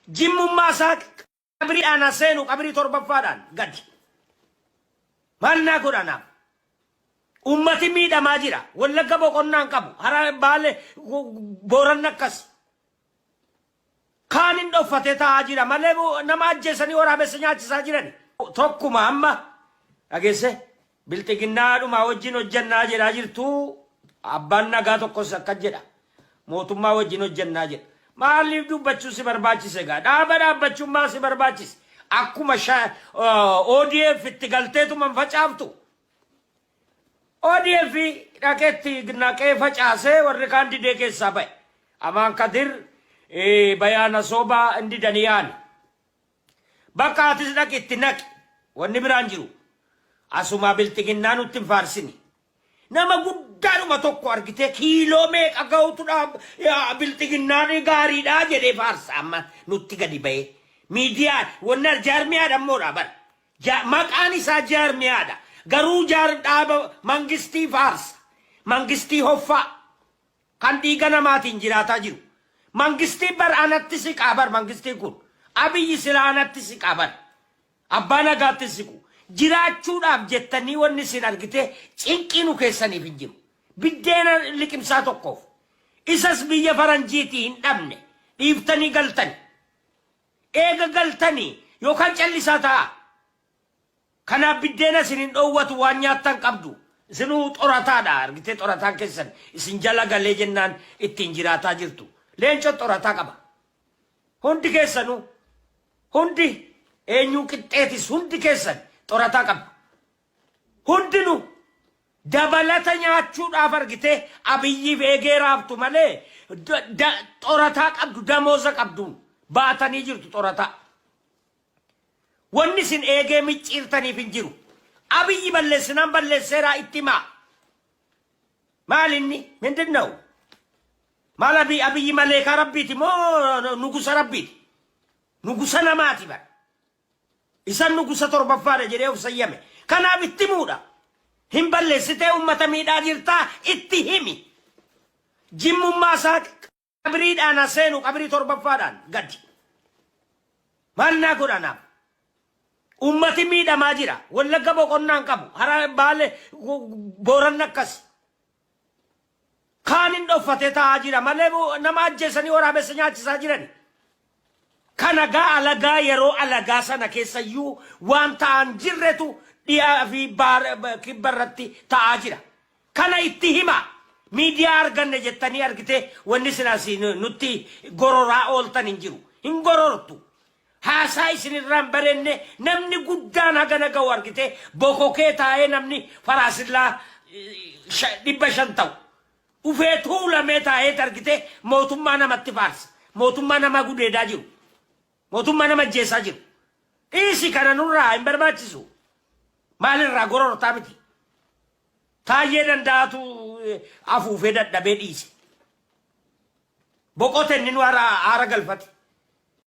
جيم ماسك قبري أنا سينو قبري تربة فادان قد ما نقول أنا أمتي ميدا ماجرا ولا قبو قنان قبو هرا بالي بوران نكس كان إنه فتاة عاجرا مالبو نماذج سني ورا بسنيات ساجراني توكو مهما أجلسه بلتقنار ما وجينو جناجر عاجر تو أبانا قاتو قصة كجرا موتو ما وجينو جناجر maaliif dubbachuu si barbaachise gaa dhaaba dhaabbachummaa si barbaachise akkuma ODF itti galteetu man facaaftu ODF dhaqeetti naqee facaasee warri kaan didee keessaa ba'e amaan kadir bayaana soobaa indi daniyaan bakka atis dhaqi itti naqi wanni biraan jiru asumaa biltiginnaa nutti hin faarsini nama guddaadhuma tokko argite kiiloo meeqa ga'utuudha biltiginnaani gaariidha jedhee faarsa amma nutti gadi ba'e miidiyaan wanna jaarmiyaadha immoodha bara maqaan isaa jaarmiyaadha garuu dhaaba mangistii faarsa mangistii hoffaa kan dhiiga namaatiin jiraataa jiru mangistii bar anatti siqaa bar mangistii kun abiyyi sila anatti siqaa bar abbaa nagaatti siqu jiraachuudhaaf jettanii wanni isin argite cinqinu keessaniif hin jiru biddeena liqimsaa tokkoof isas biyya faranjiitii hin dhabne dhiiftanii galtani eega galtanii yookaan callisaa ta'a kanaaf biddeena isin hin dhoowwatu waan nyaattan qabdu isinuu xorataadha argite xorataan keessan isin jala galee jennaan ittiin jiraataa jirtu leenco xorataa qaba hundi keessanuu hundi eenyuu qixxeetis hundi keessan xorataa qaba hundinuu dabalata nyaachuudhaaf argite abiyyiif eegee raabtu malee xorataa qabdu damooza qabduun baatanii jirtu xorataa wanni isin eegee micciirtaniif hin jiru abiyyi balleessinaan balleesseeraa itti maa maal inni mindin ነው maal abiyyi maleekaa rabbiiti moo nugusa rabbiiti nugusa namaati bara isan nugusa torbaffaadha jedhee of sayyame kanaaf itti muudha hin balleessitee ummata miidhaa jirtaa itti himi jimmummaa isaa qabriidhaan seenu qabrii torbaffaadhaan gadi maannaa godhanaaf ummati miidhamaa jira wallagga boqonnaan qabu hara baale booran akkas kaan hin dhoffatee taa'aa jira malee nama ajjeesanii waraabessa nyaachisaa jirani kana gaa alagaa yeroo alagaa sana keessayyuu waan ta'an jirretu dhiyaa fi kibbarratti ta'aa jira kana itti hima miidiyaa arganne jettanii argite wanni sinaasi nutti gororaa ooltan hin jiru hin gorortu haasaa isinirraan barenne namni guddaan hagana ga'u argite bokokee taa'ee namni faraasillaa 500 ta'u ufee tuulamee taa'ee argite mootummaa namatti faarsa mootummaa nama gudeedaa jiru mootummaa nama ajjeesaa jiru dhiisi kana nurraa hin barbaachisu maalirraa gorortaa miti taayyee danda'atu afuufee dadhabee dhiise boqote inni nu aara galfate